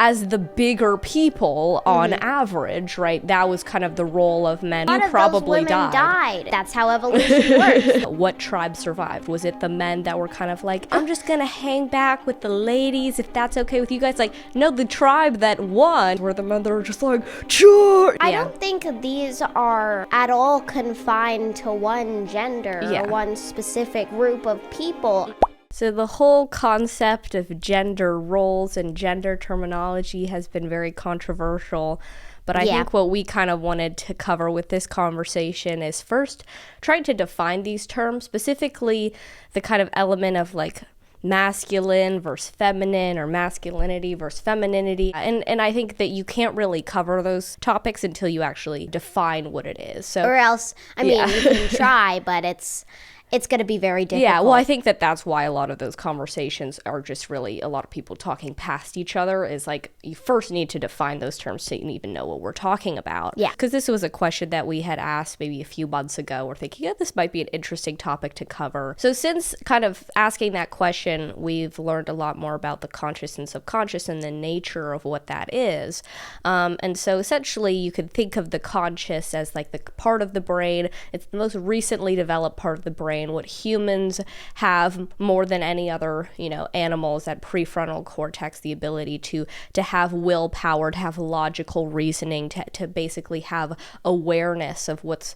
as the bigger people on average, right? That was kind of the role of men. A lot You of probably those women died. That's how evolution works. What tribe survived? Was it the men that were kind of like, I'm just gonna hang back with the ladies if that's okay with you guys? Like, no, the tribe that won were the men that are just like, sure. I don't think these are at all confined to one gender or one specific group of people. So the whole concept of gender roles and gender terminology has been very controversial. But I think what we kind of wanted to cover with this conversation is first trying to define these terms, specifically the kind of element of like masculine versus feminine or masculinity versus femininity. And I think that you can't really cover those topics until you actually define what it is. So, or else, I mean, you can try, but it's going to be very difficult. Yeah, well, I think that that's why a lot of those conversations are just really a lot of people talking past each other is like, you first need to define those terms so you can even know what we're talking about. Yeah. Because this was a question that we had asked maybe a few months ago. We're thinking, yeah, this might be an interesting topic to cover. So since kind of asking that question, we've learned a lot more about the conscious and subconscious and the nature of what that is. And so essentially you could think of the conscious as like the part of the brain. It's the most recently developed part of the brain. What humans have more than any other, animals, that prefrontal cortex, the ability to have willpower, to have logical reasoning, to basically have awareness of what's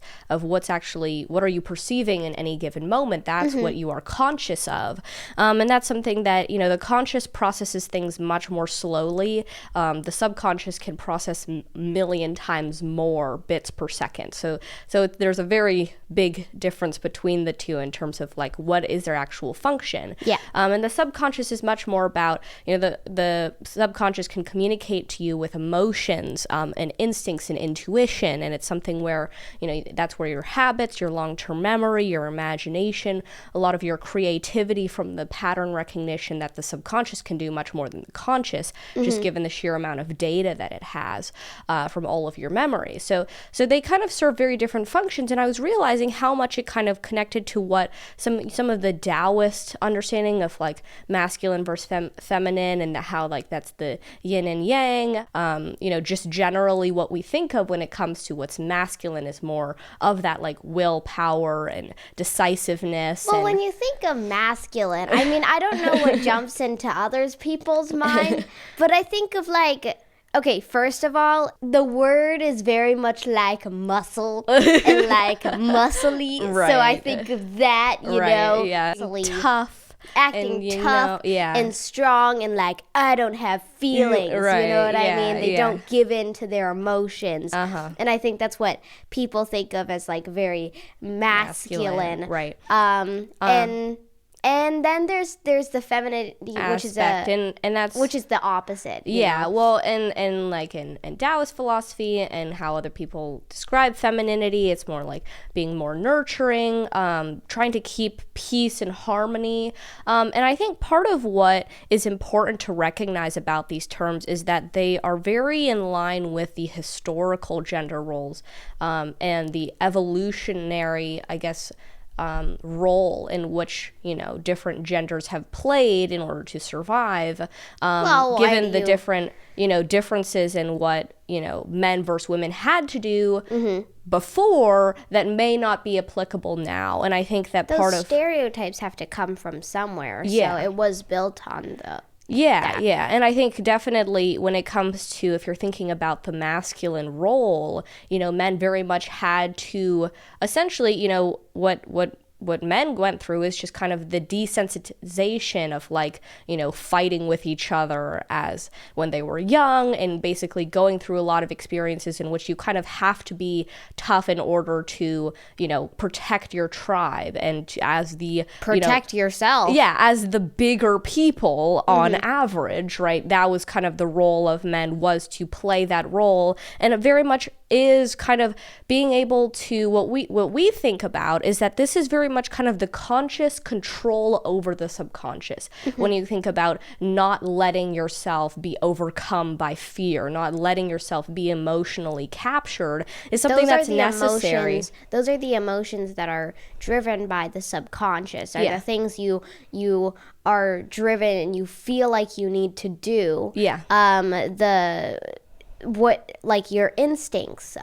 actually, what are you perceiving in any given moment. That's what you are conscious of. And that's something that, the conscious processes things much more slowly. The subconscious can process a million times more bits per second. So there's a very big difference between the two in terms of like what is their actual function. And the subconscious is much more about, the subconscious can communicate to you with emotions and instincts and intuition, and it's something where that's where your habits, your long-term memory, your imagination, a lot of your creativity from the pattern recognition that the subconscious can do much more than the conscious, just given the sheer amount of data that it has from all of your memory. So they kind of serve very different functions, and I was realizing how much it kind of connected to what some of the Taoist understanding of like masculine versus feminine, and how like that's the yin and yang. Just generally what we think of when it comes to what's masculine is more of that like willpower and decisiveness. Well, when you think of masculine, I mean, I don't know what jumps into others people's mind, but I think of like, okay, first of all, the word is very much like muscle and like muscly. Right. So I think of that, tough. Acting tough and strong and like, I don't have feelings, right, you know what I mean? They yeah. don't give in to their emotions. And I think that's what people think of as like very masculine. Right. And then there's the femininity, which is which is the opposite. Yeah, well, and like in Taoist philosophy and how other people describe femininity, it's more like being more nurturing, trying to keep peace and harmony. And I think part of what is important to recognize about these terms is that they are very in line with the historical gender roles and the evolutionary, I guess, role in which different genders have played in order to survive, given the different differences in what men versus women had to do before that may not be applicable now. And I think that those stereotypes have to come from somewhere. So it was built on the Yeah. And I think definitely when it comes to, if you're thinking about the masculine role, men very much had to essentially, what men went through is just kind of the desensitization of like, fighting with each other as when they were young, and basically going through a lot of experiences in which you kind of have to be tough in order to, protect your tribe and as the protect yourself. Yeah, as the bigger people on average, right? That was kind of the role of men, was to play that role. And it very much is kind of being able to, what we think about is that this is very much kind of the conscious control over the subconscious. When you think about not letting yourself be overcome by fear, not letting yourself be emotionally captured, is something that's necessary. Those are the emotions that are driven by the subconscious, are the things you are driven and you feel like you need to do. What, like your instincts,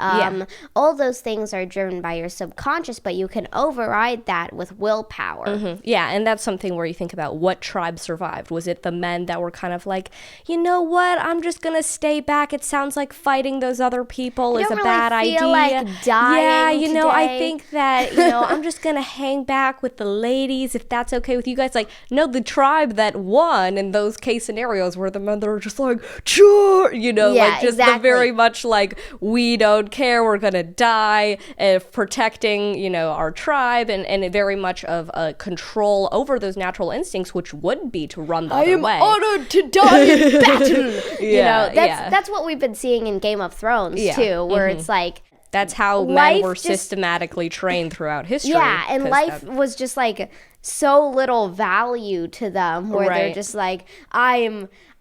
all those things are driven by your subconscious, but you can override that with willpower. Yeah, and that's something where you think about what tribe survived. Was it the men that were kind of like, you know what, I'm just gonna stay back, it sounds like fighting those other people is a bad idea. Like dying you know, I think that, you know, I'm just gonna hang back with the ladies if that's okay with you guys. Like, no, the tribe that won in those case scenarios were the men that are just like, sure, you know, like just very much like, we don't care, we're gonna die, protecting, you know, our tribe, and very much of a control over those natural instincts, which would be to run the other way. I am honored to die in battle. You know, that's what we've been seeing in Game of Thrones too, where it's like, that's how men were systematically trained throughout history. Yeah, and life was just like so little value to them, where they're just like, I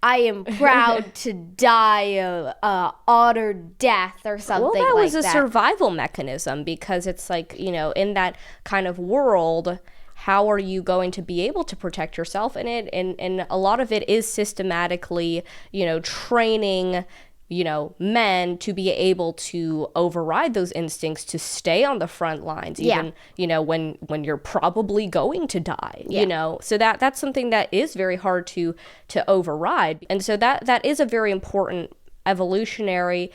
am proud to die a honored death or something like that. Well, that was a survival mechanism, because it's like, you know, in that kind of world, how are you going to be able to protect yourself in it? And a lot of it is systematically, you know, training, you know, men to be able to override those instincts, to stay on the front lines, even, you know, when you're probably going to die, you know. So that's something that is very hard to override. And so that is a very important evolutionary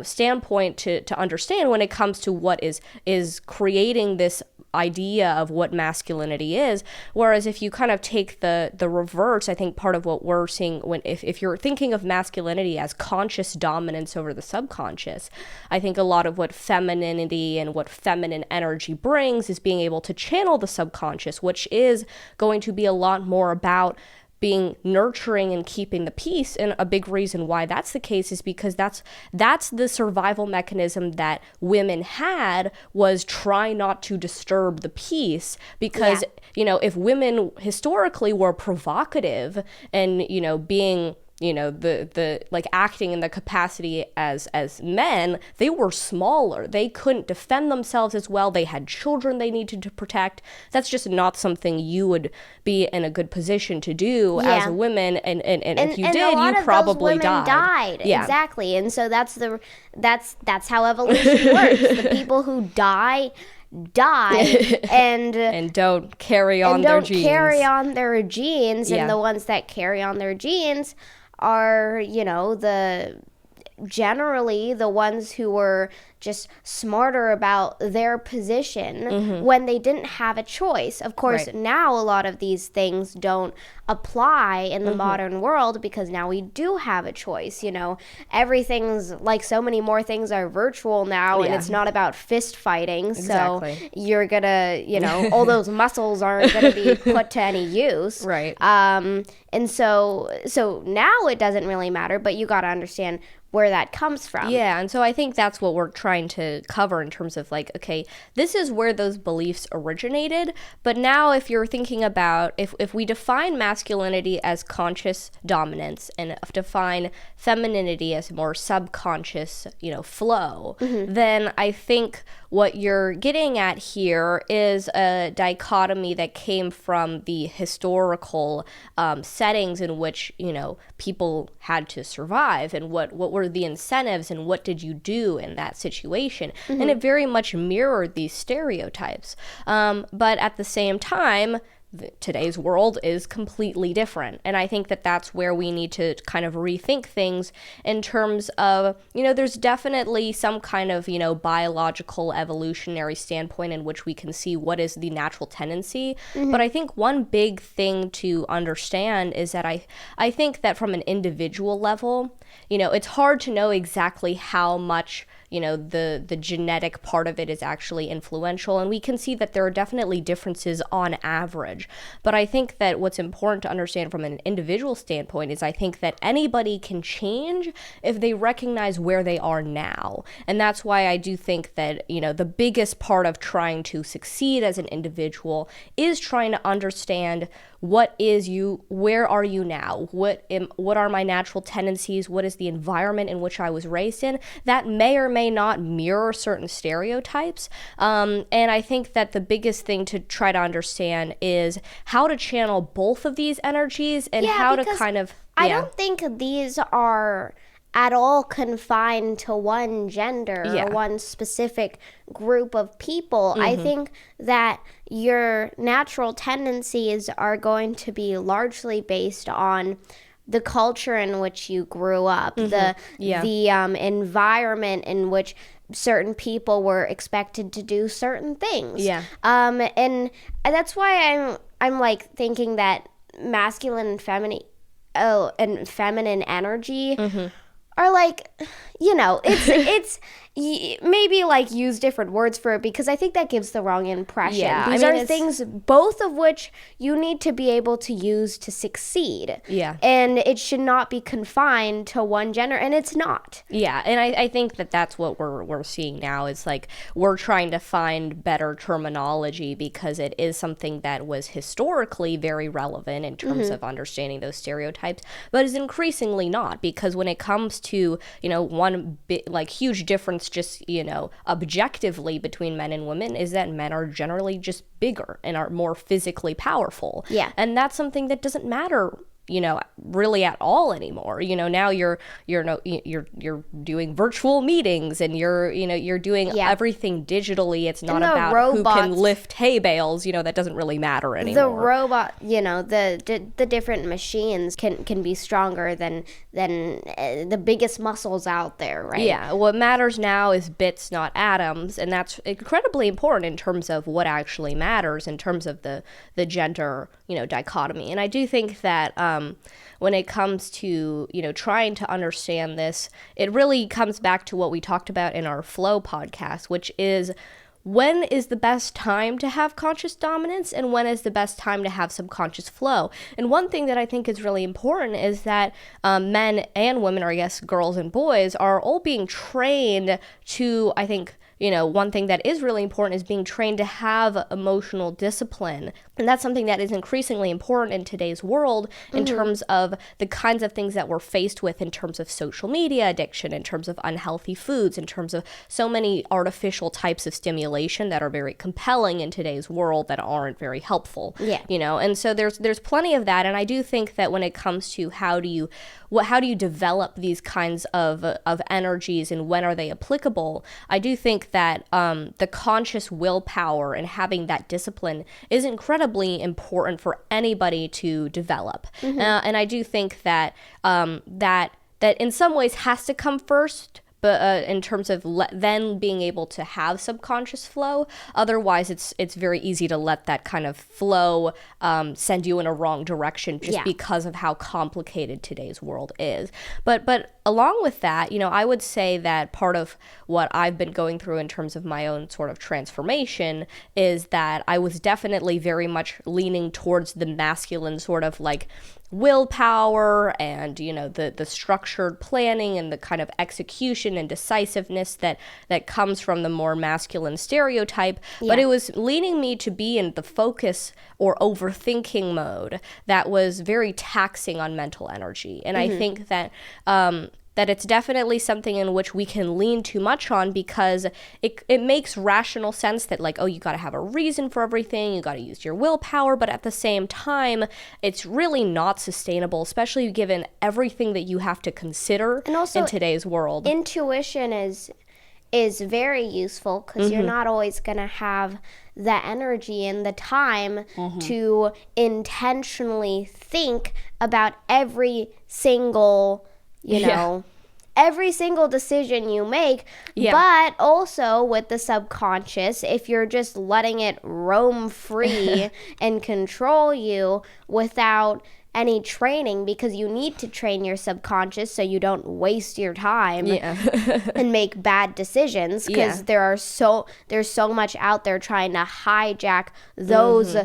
standpoint to understand when it comes to what is creating this idea of what masculinity is. Whereas if you kind of take the reverse, I think part of what we're seeing when if you're thinking of masculinity as conscious dominance over the subconscious, I think a lot of what femininity and what feminine energy brings is being able to channel the subconscious, which is going to be a lot more about being nurturing and keeping the peace. And a big reason why that's the case is because that's the survival mechanism that women had, was try not to disturb the peace. Because, you know, if women historically were provocative and, you know, being, you know, the like acting in the capacity as men, they were smaller. They couldn't defend themselves as well. They had children they needed to protect. That's just not something you would be in a good position to do as a woman. And if you did, you probably died. Yeah. Exactly. And so that's how evolution works. The people who die and don't carry on their genes. And the ones that carry on their genes are, you know, generally the ones who were just smarter about their position when they didn't have a choice. Of course, now a lot of these things don't apply in the modern world, because now we do have a choice. You know, everything's like, so many more things are virtual now, and it's not about fist fighting. Exactly. So you're gonna, you know, all those muscles aren't gonna be put to any use. Right. And so now it doesn't really matter, but you got to understand where that comes from. Yeah, and so I think that's what we're trying to cover in terms of like, okay, this is where those beliefs originated, but now if you're thinking about, if we define masculinity as conscious dominance and define femininity as more subconscious, you know, flow, then I think what you're getting at here is a dichotomy that came from the historical settings in which, you know, people had to survive, and what were the incentives and what did you do in that situation. And it very much mirrored these stereotypes. But at the same time, today's world is completely different. And I think that that's where we need to kind of rethink things in terms of, you know, there's definitely some kind of, you know, biological evolutionary standpoint in which we can see what is the natural tendency. But I think one big thing to understand is that I think that from an individual level, you know, it's hard to know exactly how much, the genetic part of it is actually influential, and we can see that there are definitely differences on average. But I think that what's important to understand from an individual standpoint is I think that anybody can change if they recognize where they are now. And that's why I do think that, the biggest part of trying to succeed as an individual is trying to understand where are you now? What are my natural tendencies? What is the environment in which I was raised in? That may or may not mirror certain stereotypes. And I think that the biggest thing to try to understand is how to channel both of these energies and how to kind of... I don't think these are at all confined to one gender or one specific group of people. I think that your natural tendencies are going to be largely based on the culture in which you grew up, the environment in which certain people were expected to do certain things. And that's why I'm like thinking that masculine and feminine energy are like, it's maybe like use different words for it, because I think that gives the wrong impression. These are things, both of which you need to be able to use to succeed. And it should not be confined to one gender, and it's not. And I think that that's what we're seeing now. Is like we're trying to find better terminology, because it is something that was historically very relevant in terms of understanding those stereotypes, but is increasingly not, because when it comes to, one huge difference just, objectively between men and women is that men are generally just bigger and are more physically powerful. And that's something that doesn't matter, really at all anymore. Now you're doing virtual meetings, and you're doing everything digitally. It's not about robots, who can lift hay bales. That doesn't really matter anymore. The robot, the different machines can be stronger than the biggest muscles out there, right? What matters now is bits, not atoms, and that's incredibly important in terms of what actually matters in terms of the gender dichotomy. And I do think that when it comes to, trying to understand this, it really comes back to what we talked about in our Flow podcast, which is when is the best time to have conscious dominance and when is the best time to have subconscious flow. And one thing that I think is really important is that men and women, or I guess girls and boys, are all being trained to, I think, one thing that is really important is being trained to have emotional discipline. And that's something that is increasingly important in today's world in terms of the kinds of things that we're faced with in terms of social media addiction, in terms of unhealthy foods, in terms of so many artificial types of stimulation that are very compelling in today's world that aren't very helpful. And so there's plenty of that. And I do think that when it comes to how do you develop these kinds of energies and when are they applicable, I do think that the conscious willpower and having that discipline is incredibly important for anybody to develop. And I do think that that in some ways has to come first, but in terms of then being able to have subconscious flow. Otherwise, it's very easy to let that kind of flow send you in a wrong direction just because of how complicated today's world is. But along with that, I would say that part of what I've been going through in terms of my own sort of transformation is that I was definitely very much leaning towards the masculine sort of like willpower and the structured planning and the kind of execution and decisiveness that comes from the more masculine stereotype, but it was leading me to be in the focus or overthinking mode that was very taxing on mental energy. And I think that that it's definitely something in which we can lean too much on, because it makes rational sense that like, oh, you got to have a reason for everything, you got to use your willpower, but at the same time, it's really not sustainable, especially given everything that you have to consider in today's world. Intuition is very useful, because you're not always going to have the energy and the time to intentionally think about every single every single decision you make, but also with the subconscious, if you're just letting it roam free and control you without any training, because you need to train your subconscious so you don't waste your time and make bad decisions, because there's so much out there trying to hijack those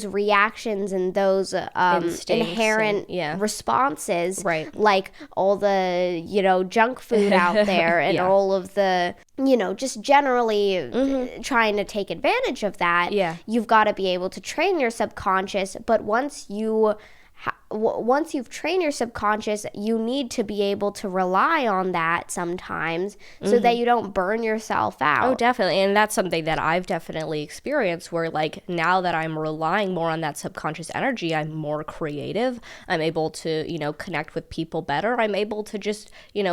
reactions and those inherent responses, like all the junk food out there and all of the just generally trying to take advantage of that. You've got to be able to train your subconscious, but once you've trained your subconscious, you need to be able to rely on that sometimes so that you don't burn yourself out. Oh, definitely. And that's something that I've definitely experienced, where like now that I'm relying more on that subconscious energy, I'm more creative. I'm able to, connect with people better. I'm able to just,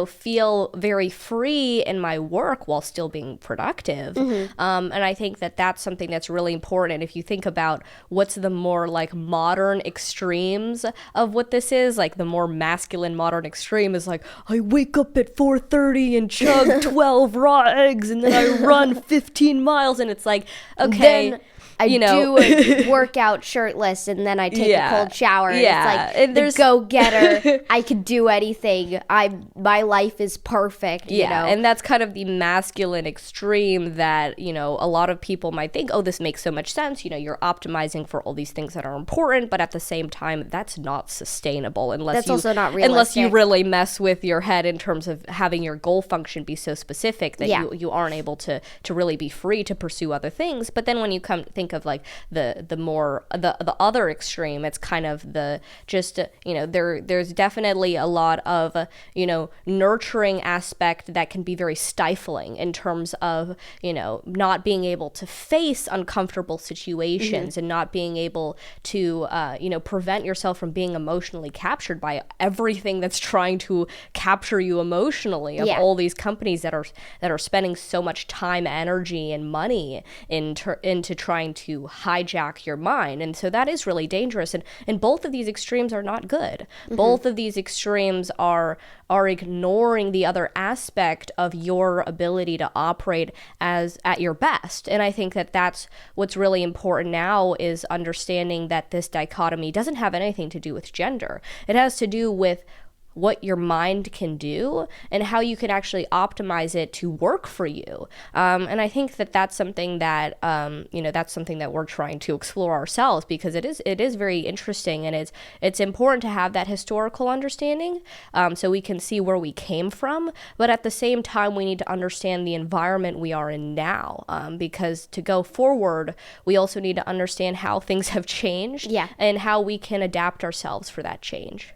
feel very free in my work while still being productive. And I think that that's something that's really important. And if you think about what's the more like modern extremes of what this is, like the more masculine modern extreme is like, I wake up at 4:30 and chug 12 raw eggs and then I run 15 miles, and it's like, okay, then I do a workout shirtless and then I take a cold shower. And it's like, and the go-getter, I could do anything. My life is perfect, you know? And that's kind of the masculine extreme that, a lot of people might think, oh, this makes so much sense. You're optimizing for all these things that are important, but at the same time, that's not sustainable unless also not realistic. Unless you really mess with your head in terms of having your goal function be so specific that you aren't able to really be free to pursue other things. But then when you think of like the other extreme, it's kind of the just there's definitely a lot of nurturing aspect that can be very stifling in terms of not being able to face uncomfortable situations and not being able to prevent yourself from being emotionally captured by everything that's trying to capture you emotionally, of all these companies that are spending so much time, energy, and money into trying to hijack your mind. And so that is really dangerous, and both of these extremes are not good. Both of these extremes are ignoring the other aspect of your ability to operate at your best. And I think that that's what's really important now, is understanding that this dichotomy doesn't have anything to do with gender. It has to do with what your mind can do and how you can actually optimize it to work for you. And I think that that's something that, that's something that we're trying to explore ourselves, because it is very interesting, and it's important to have that historical understanding, so we can see where we came from. But at the same time, we need to understand the environment we are in now, because to go forward, we also need to understand how things have changed and how we can adapt ourselves for that change.